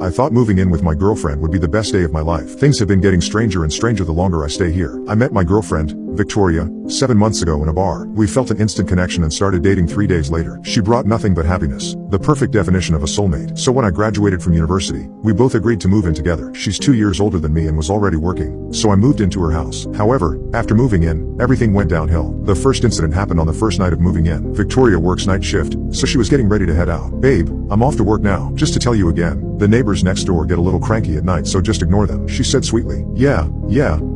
I thought moving in with my girlfriend would be the best day of my life. Things have been getting stranger and stranger the longer I stay here. I met my girlfriend, Victoria, 7 months ago in a bar. We felt an instant connection and started dating 3 days later. She brought nothing but happiness. The perfect definition of a soulmate. So when I graduated from university, we both agreed to move in together. She's 2 years older than me and was already working, so I moved into her house. However, after moving in, everything went downhill. The first incident happened on the first night of moving in. Victoria works night shift, so she was getting ready to head out. "Babe, I'm off to work now. Just to tell you again, the neighbors next door get a little cranky at night, so just ignore them," she said sweetly. Yeah,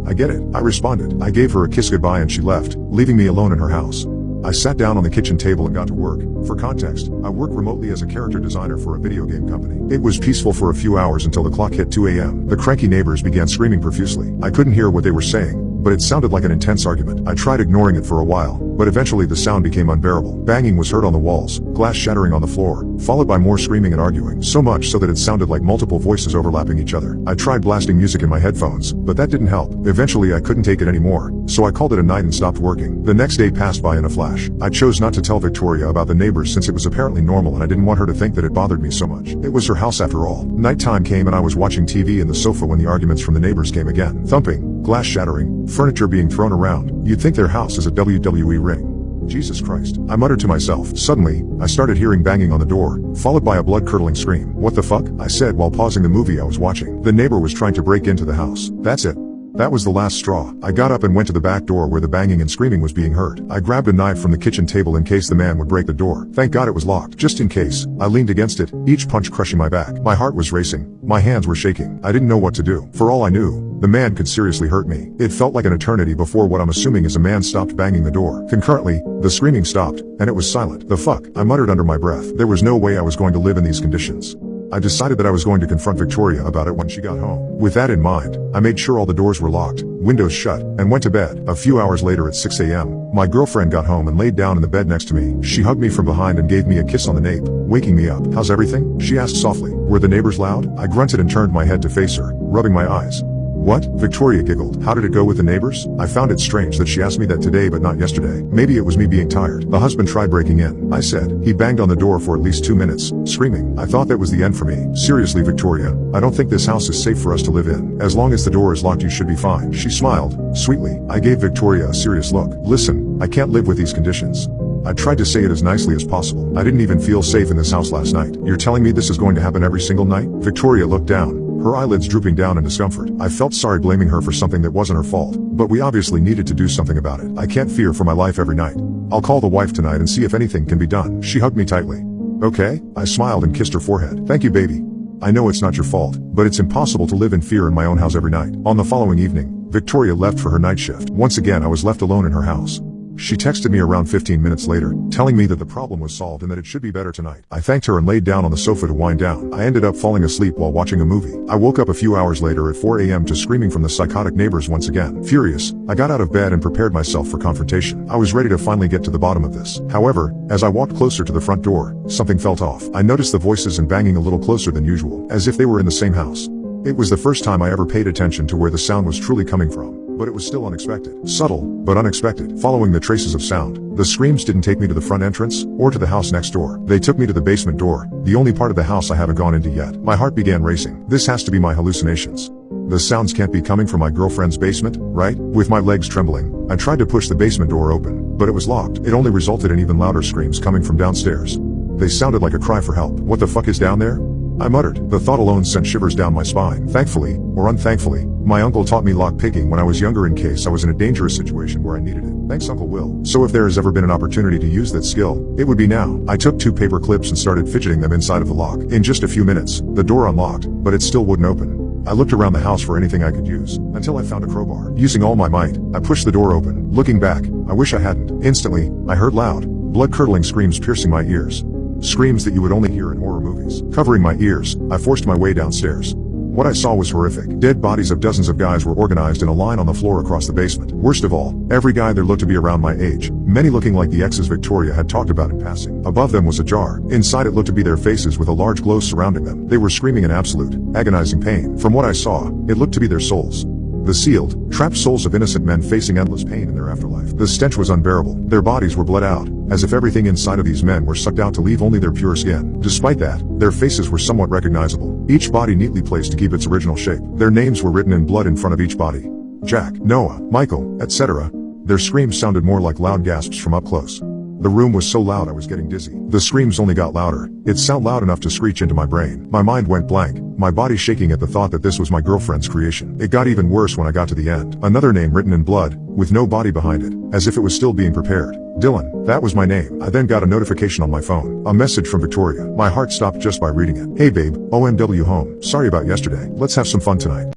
I get it," I responded. I gave her a kiss goodbye and she left, leaving me alone in her house. I sat down on the kitchen table and got to work. For context, I work remotely as a character designer for a video game company. It was peaceful for a few hours until the clock hit 2 a.m. The cranky neighbors began screaming profusely. I couldn't hear what they were saying, but it sounded like an intense argument. I tried ignoring it for a while, but eventually the sound became unbearable. Banging was heard on the walls, glass shattering on the floor, followed by more screaming and arguing, so much so that it sounded like multiple voices overlapping each other. I tried blasting music in my headphones, but that didn't help. Eventually I couldn't take it anymore, so I called it a night and stopped working. The next day passed by in a flash. I chose not to tell Victoria about the neighbors since it was apparently normal and I didn't want her to think that it bothered me so much. It was her house after all. Nighttime came and I was watching TV in the sofa when the arguments from the neighbors came again. Thumping, glass shattering, furniture being thrown around. You'd think their house is a WWE ring. Jesus Christ, I muttered to myself. Suddenly, I started hearing banging on the door, followed by a blood-curdling scream. "What the fuck?" I said while pausing the movie I was watching. The neighbor was trying to break into the house. That's it. That was the last straw. I got up and went to the back door where the banging and screaming was being heard. I grabbed a knife from the kitchen table in case the man would break the door. Thank God it was locked. Just in case, I leaned against it, each punch crushing my back. My heart was racing. My hands were shaking. I didn't know what to do. For all I knew, the man could seriously hurt me. It felt like an eternity before what I'm assuming is a man stopped banging the door. Concurrently, the screaming stopped, and it was silent. "The fuck?" I muttered under my breath. There was no way I was going to live in these conditions. I decided that I was going to confront Victoria about it when she got home. With that in mind, I made sure all the doors were locked, windows shut, and went to bed. A few hours later at 6 a.m., my girlfriend got home and laid down in the bed next to me. She hugged me from behind and gave me a kiss on the nape, waking me up. "How's everything?" she asked softly. "Were the neighbors loud?" I grunted and turned my head to face her, rubbing my eyes. "What?" Victoria giggled. "How did it go with the neighbors?" I found it strange that she asked me that today but not yesterday. Maybe it was me being tired. "The husband tried breaking in," I said. "He banged on the door for at least 2 minutes, screaming. I thought that was the end for me." "Seriously, Victoria, I don't think this house is safe for us to live in. As long as the door is locked you should be fine." She smiled, sweetly. I gave Victoria a serious look. "Listen, I can't live with these conditions." I tried to say it as nicely as possible. "I didn't even feel safe in this house last night." "You're telling me this is going to happen every single night?" Victoria looked down, her eyelids drooping down in discomfort. I felt sorry blaming her for something that wasn't her fault, but we obviously needed to do something about it. "I can't fear for my life every night. I'll call the wife tonight and see if anything can be done." She hugged me tightly. "Okay?" I smiled and kissed her forehead. "Thank you, baby. I know it's not your fault, but it's impossible to live in fear in my own house every night." On the following evening, Victoria left for her night shift. Once again I was left alone in her house. She texted me around 15 minutes later, telling me that the problem was solved and that it should be better tonight. I thanked her and laid down on the sofa to wind down. I ended up falling asleep while watching a movie. I woke up a few hours later at 4 a.m. to screaming from the psychotic neighbors once again. Furious, I got out of bed and prepared myself for confrontation. I was ready to finally get to the bottom of this. However, as I walked closer to the front door, something felt off. I noticed the voices and banging a little closer than usual, as if they were in the same house. It was the first time I ever paid attention to where the sound was truly coming from. But it was still unexpected. Subtle, but unexpected. Following the traces of sound, the screams didn't take me to the front entrance, or to the house next door. They took me to the basement door, the only part of the house I haven't gone into yet. My heart began racing. This has to be my hallucinations. The sounds can't be coming from my girlfriend's basement, right? With my legs trembling, I tried to push the basement door open, but it was locked. It only resulted in even louder screams coming from downstairs. They sounded like a cry for help. "What the fuck is down there?" I muttered. The thought alone sent shivers down my spine. Thankfully, or unthankfully, my uncle taught me lockpicking when I was younger in case I was in a dangerous situation where I needed it. Thanks, Uncle Will. So if there has ever been an opportunity to use that skill, it would be now. I took 2 paper clips and started fidgeting them inside of the lock. In just a few minutes, the door unlocked, but it still wouldn't open. I looked around the house for anything I could use, until I found a crowbar. Using all my might, I pushed the door open. Looking back, I wish I hadn't. Instantly, I heard loud, blood-curdling screams piercing my ears. Screams that you would only hear in horror movies. Covering my ears, I forced my way downstairs. What I saw was horrific. Dead bodies of dozens of guys were organized in a line on the floor across the basement. Worst of all, every guy there looked to be around my age, many looking like the exes Victoria had talked about in passing. Above them was a jar. Inside it looked to be their faces with a large glow surrounding them. They were screaming in absolute, agonizing pain. From what I saw, it looked to be their souls. The sealed, trapped souls of innocent men facing endless pain in their afterlife. The stench was unbearable. Their bodies were bled out, as if everything inside of these men were sucked out to leave only their pure skin. Despite that, their faces were somewhat recognizable, each body neatly placed to keep its original shape. Their names were written in blood in front of each body. Jack, Noah, Michael, etc. Their screams sounded more like loud gasps from up close. The room was so loud I was getting dizzy. The screams only got louder. It sounded loud enough to screech into my brain. My mind went blank, my body shaking at the thought that this was my girlfriend's creation. It got even worse when I got to the end. Another name written in blood, with no body behind it, as if it was still being prepared. Dylan. That was my name. I then got a notification on my phone. A message from Victoria. My heart stopped just by reading it. Hey babe, OMW home. Sorry about yesterday. Let's have some fun tonight.